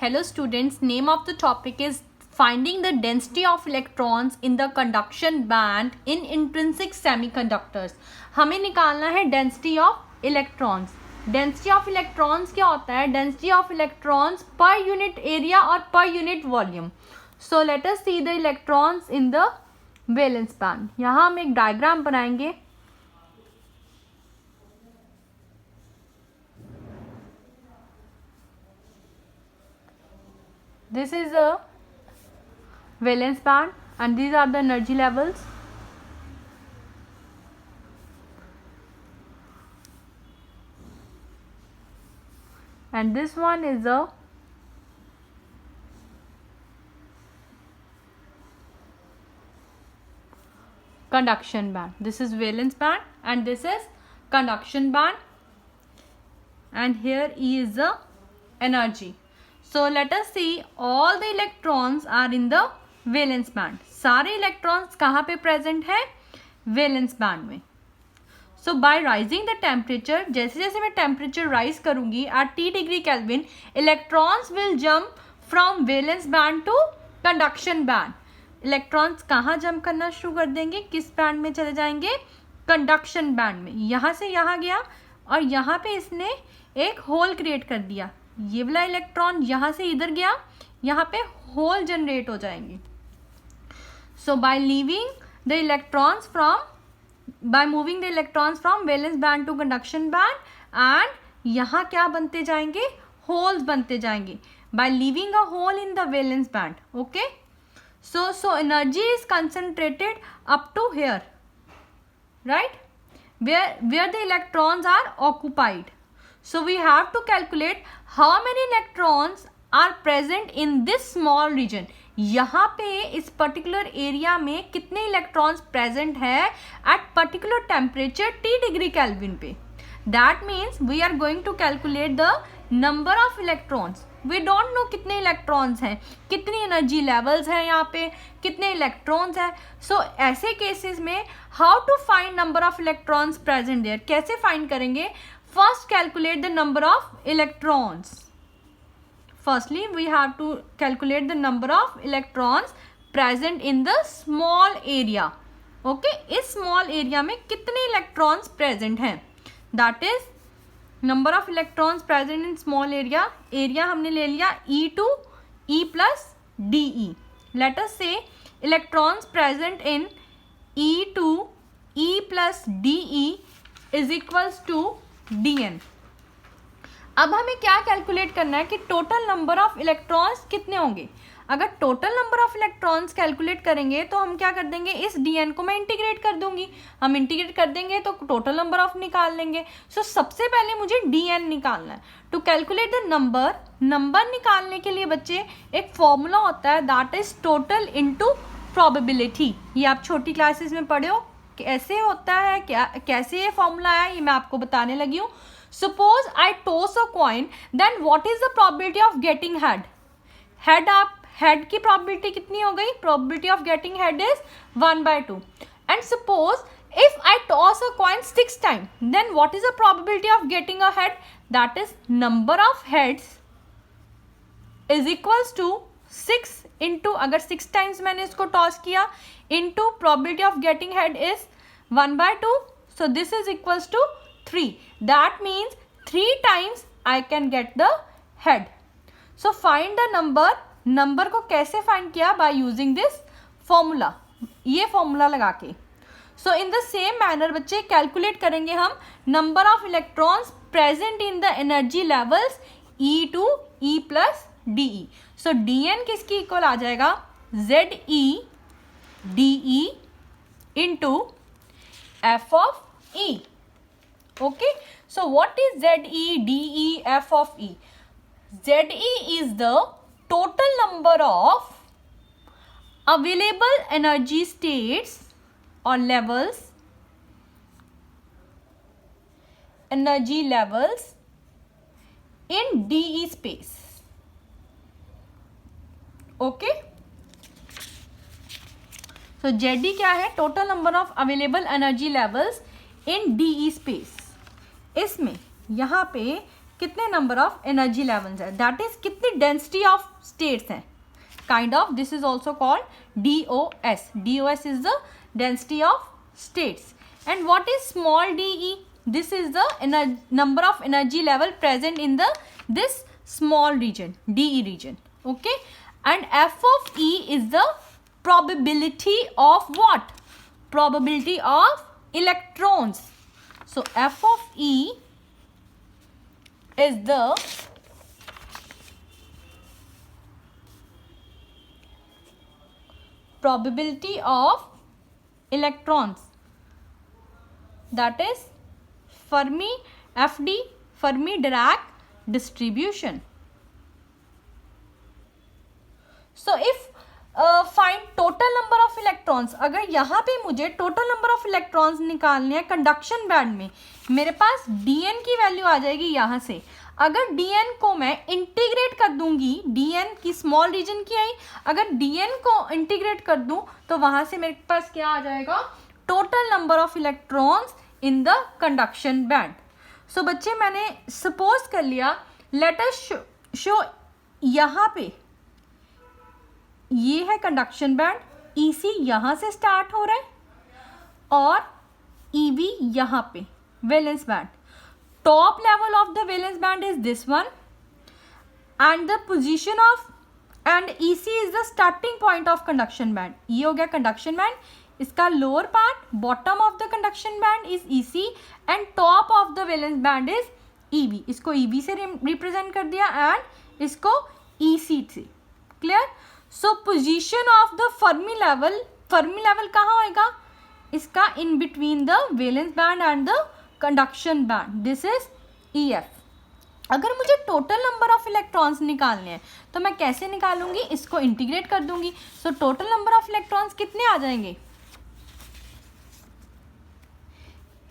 Hello students, name of the topic is finding the density of electrons in the conduction band in intrinsic semiconductors. हमें निकालना है density of electrons. Density of electrons क्या होता है? Density of electrons per unit area और per unit volume. So let us see the electrons in the valence band. यहाँ हम एक डायग्राम बनाएंगे. This is a valence band and these are the energy levels. And this one is a conduction band. This is valence band and this is conduction band, and here E is the energy. So let us see, all the electrons are in the valence band. सारे electrons कहाँ पे present है? valence band में. So by rising the temperature, जैसे जैसे मैं temperature rise करूँगी at T degree Kelvin, electrons will jump from valence band to conduction band. Electrons कहाँ jump करना शुरू कर देंगे? किस band में चले जाएंगे? conduction band में. यहाँ से यहाँ गया और यहाँ पे इसने एक hole create कर दिया. ये वाला इलेक्ट्रॉन यहाँ से इधर गया, यहाँ पे होल जनरेट हो जाएंगे. So by moving the electrons from valence band to conduction band, and यहाँ क्या बनते जाएंगे? होल्स बनते जाएंगे by leaving a hole in the valence band. Okay, so energy is concentrated up to here, right, where the electrons are occupied. So we have to calculate how many electrons are present in this small region. यहाँ पे इस particular area में कितने electrons present है at particular temperature T degree Kelvin पे. That means we are going to calculate the number of electrons. We don't know कितने electrons हैं, कितनी energy levels हैं यहाँ पे, कितने electrons हैं. So ऐसे cases में how to find number of electrons present there? कैसे find करेंगे? First calculate the number of electrons. Firstly we have to calculate the number of electrons present in the small area. Okay, इस small area में कितने electrons present हैं? That is number of electrons present in small area. Area हमने ले लिया E2 E plus DE. Let us say electrons present in E2 E plus DE is equals to dn. अब हमें क्या calculate करना है कि टोटल नंबर ऑफ इलेक्ट्रॉन्स कितने होंगे. अगर total number of electrons calculate करेंगे तो हम क्या कर देंगे? इस dn को मैं इंटीग्रेट कर दूंगी. हम इंटीग्रेट कर देंगे तो टोटल नंबर ऑफ निकाल लेंगे. सो सबसे पहले मुझे dn निकालना है. टू कैलकुलेट द नंबर निकालने के लिए बच्चे एक फॉर्मूला होता है, that is total into probability. ये आप छोटी क्लासेस में पढ़े हो, कैसे होता है, क्या कैसे ये फॉर्मूला है, ये मैं आपको बताने लगी हूँ. Suppose I toss a coin, then what is the probability of getting head की प्रोबेबिलिटी कितनी हो गई? Probability of getting head is 1/2. And suppose if I toss a coin 6 times, then what is the probability of getting a head? That is number of heads is equals to 6 into, अगर 6 times मैंने इसको toss किया, into probability of getting head is 1/2. So this is equals to 3. That means 3 times I can get the head. So find the number. Number को कैसे find किया? By using this formula. ये formula लगा के. So in the same manner बच्चे calculate करेंगे हम number of electrons present in the energy levels E2 E plus DE. So dn किसकी इक्वल आ जाएगा? ZE DE into F of E. Okay, so what is ZE DE F of E? ZE is the total number of available energy states or levels, energy levels in DE space. Okay, so ZD क्या है? Total number of available energy levels in DE space. इसमें यहाँ पे कितने number of energy levels है, that is कितनी density of states हैं, kind of this is also called DOS. DOS is the density of states. And what is small de? This is the number of energy level present in this small region, DE region. Okay, and F of E is the probability of what? Probability of electrons. So F of E is the probability of electrons, that is Fermi, FD, Fermi-Dirac distribution. So if find total number of electrons, अगर यहाँ पे मुझे total number of electrons निकालने हैं conduction band में, मेरे पास dn की value आ जाएगी यहाँ से. अगर dn को मैं इंटीग्रेट कर दूंगी, dn की स्मॉल रीजन की आई, अगर dn को इंटीग्रेट कर दूं तो वहां से मेरे पास क्या आ जाएगा, total number of electrons in the conduction band. So बच्चे मैंने सपोज कर लिया, लेट अस शो यहाँ पे ये है कंडक्शन बैंड, EC यहाँ से स्टार्ट हो रहा है और EV यहाँ पे valence band. Top level of the valence band is this one, and the position of and EC is the starting point of conduction band. ये हो गया conduction band. इसका lower part, bottom of the conduction band is EC and top of the valence band is EV. इसको EV से represent कर दिया and इसको EC से. Clear? So position of the Fermi level कहाँ होएगा, इसका in between the valence band and the conduction band, this is EF. अगर मुझे टोटल नंबर ऑफ इलेक्ट्रॉन्स निकालने हैं तो मैं कैसे निकालूंगी, इसको इंटीग्रेट कर दूंगी. So total number of electrons कितने आ जाएंगे,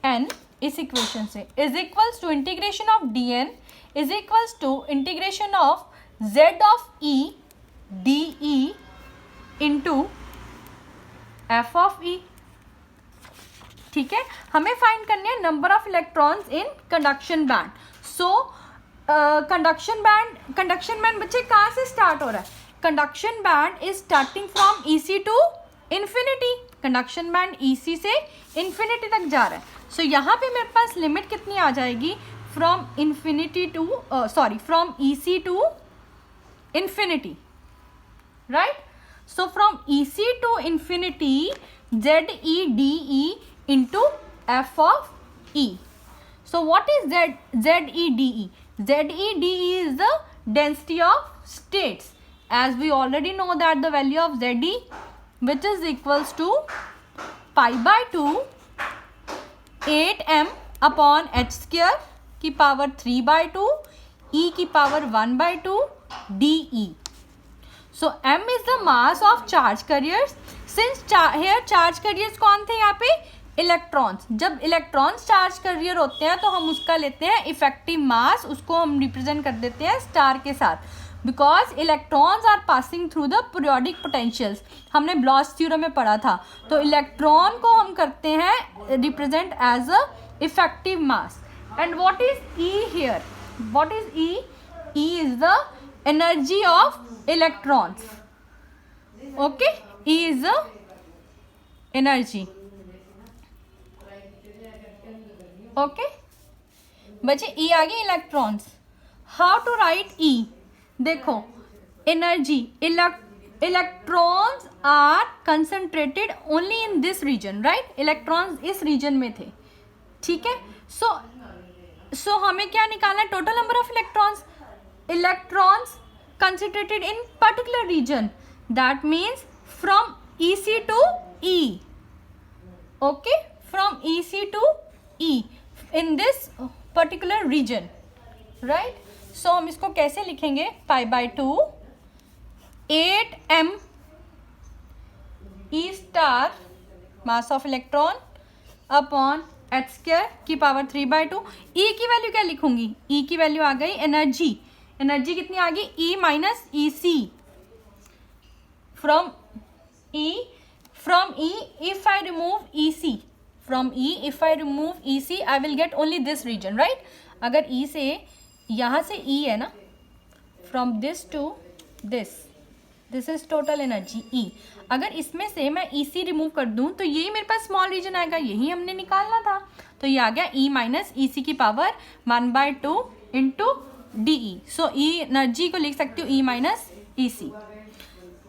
n इस इक्वेशन से is equals to integration of dn is equals to integration of z of E dE into f of E. ठीक है, हमें फाइंड करने हैं number of electrons in conduction band. So conduction band बच्चे कहाँ से स्टार्ट हो रहा है, conduction band is starting from EC to infinity. Conduction band EC से इन्फिनिटी तक जा रहा है. सो यहाँ पे मेरे पास लिमिट कितनी आ जाएगी, from EC to infinity, right. So from EC to infinity ZEDE into F of E. So what is ZEDE? ZEDE is the density of states. As we already know that the value of ZE, which is equals to pi by 2 8m upon h square की power 3 by 2 e की power 1 by 2 dE. So m is the mass of charge carriers. Since here charge carriers कौन थे यहाँ पे, electrons. जब electrons charge carrier होते हैं तो हम उसका लेते हैं इफेक्टिव मास, उसको हम रिप्रेजेंट कर देते हैं स्टार के साथ, because electrons are passing through the periodic potentials. हमने ब्लॉच थ्योरम में पढ़ा था. तो इलेक्ट्रॉन को हम करते हैं represent as a effective mass. And what is E here, what is E? E is the energy of electrons. Okay, E is the energy. Okay बच्चे, E आ गई electrons. How to write E? देखो, energy, electrons are concentrated only in this region, right. Electrons इस reason में थे, ठीक है. So हमें क्या निकालना है, total number of electrons. Electrons concentrated in particular region, that means from EC to E. Okay, from EC to E in this particular region, right. So हम इसको कैसे लिखेंगे, pi by 2 8m E star mass of electron upon h square की power 3 by 2. E की value क्या लिखूंगी, E की value आ गई एनर्जी. एनर्जी कितनी आ गई, E minus EC. From E if I remove EC, from E if I remove EC I will get only this region, right. अगर E से यहाँ से E है ना, from this to this is total energy E। अगर इसमें से मैं EC रिमूव कर दूं तो यही मेरे पास स्मॉल रीजन आएगा, यही हमने निकालना था। तो ये आ गया E माइनस EC की पावर 1/2 इंटू DE। सो E एनर्जी को लिख सकती हूँ E माइनस EC।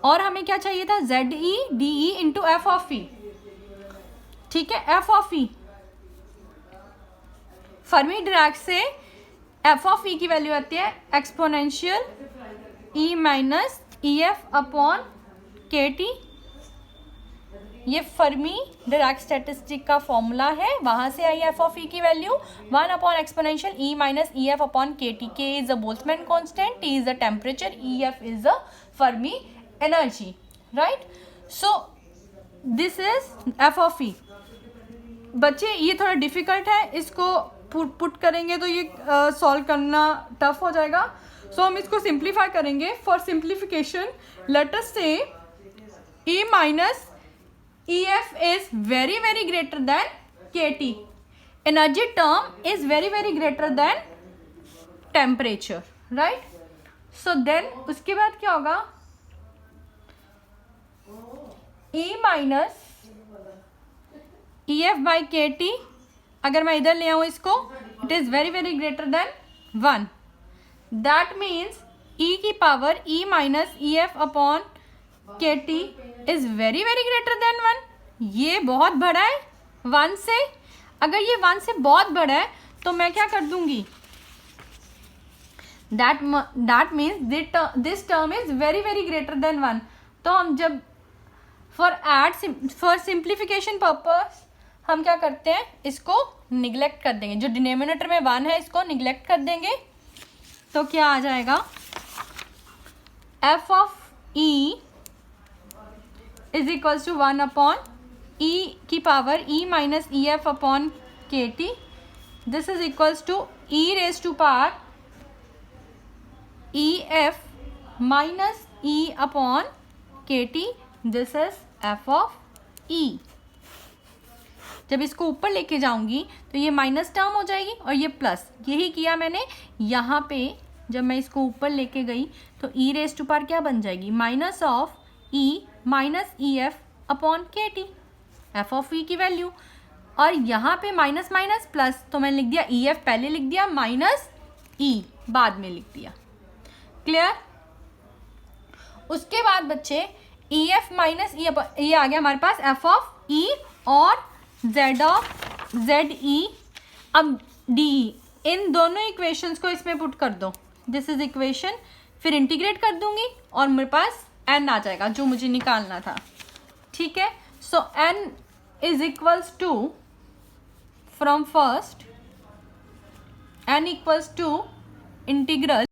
और हमें क्या चाहिए था, ZE DE into F of E। ठीक है, F of E Fermi Dirac से F ऑफ E की वैल्यू आती है exponential E minus EF upon KT। ये फर्मी डिराक स्टैटिस्टिक का फॉर्मूला है, वहां से आई F ऑफ E की value 1 upon exponential E minus EF upon KT। K is a Boltzmann constant, T is a temperature, EF is a Fermi energy, right. So this is F of E। बच्चे ये थोड़ा difficult है, इसको put करेंगे तो ये solve करना tough हो जाएगा। सो हम इसको सिंप्लीफाई करेंगे। फॉर सिंप्लीफिकेशन लेट अस से E minus EF is very very greater than KT। Energy term is very very greater than temperature, right. So then उसके बाद क्या होगा, E minus EF by KT, अगर मैं इधर ले आऊं इसको, it is very very greater than 1। That means E की power E minus EF upon KT is very very greater than 1। ये बहुत बड़ा है 1 से। अगर ये 1 से बहुत बड़ा है तो मैं क्या कर दूंगी, that means this term is very very greater than 1। तो हम जब फॉर सिंप्लीफिकेशन पर्पस हम क्या करते हैं, इसको निगलेक्ट कर देंगे। जो डिनोमिनेटर में 1 है इसको निगलेक्ट कर देंगे। तो क्या आ जाएगा, F of E is equals to 1 upon E की power E minus EF upon KT। This is equals to E raise to power EF minus E upon KT। This is F of E। जब इसको ऊपर लेके जाऊंगी तो ये minus term हो जाएगी और ये प्लस। यही किया मैंने यहाँ पे, जब मैं इसको ऊपर लेके गई तो E रेज टू पावर क्या बन जाएगी, minus of E minus EF upon KT, F of E की वैल्यू। और यहाँ पे माइनस माइनस प्लस, तो मैंने लिख दिया EF पहले लिख दिया, माइनस E बाद में लिख दिया। क्लियर। उसके बाद बच्चे EF माइनस E ये आ गया हमारे पास F ऑफ E और Z ऑफ ZE। अब DE, इन दोनों इक्वेशंस को इसमें पुट कर दो। दिस इज इक्वेशन, फिर इंटीग्रेट कर दूंगी और मेरे पास N आ जाएगा जो मुझे निकालना था। ठीक है, so N is equals to, from first N equals to integral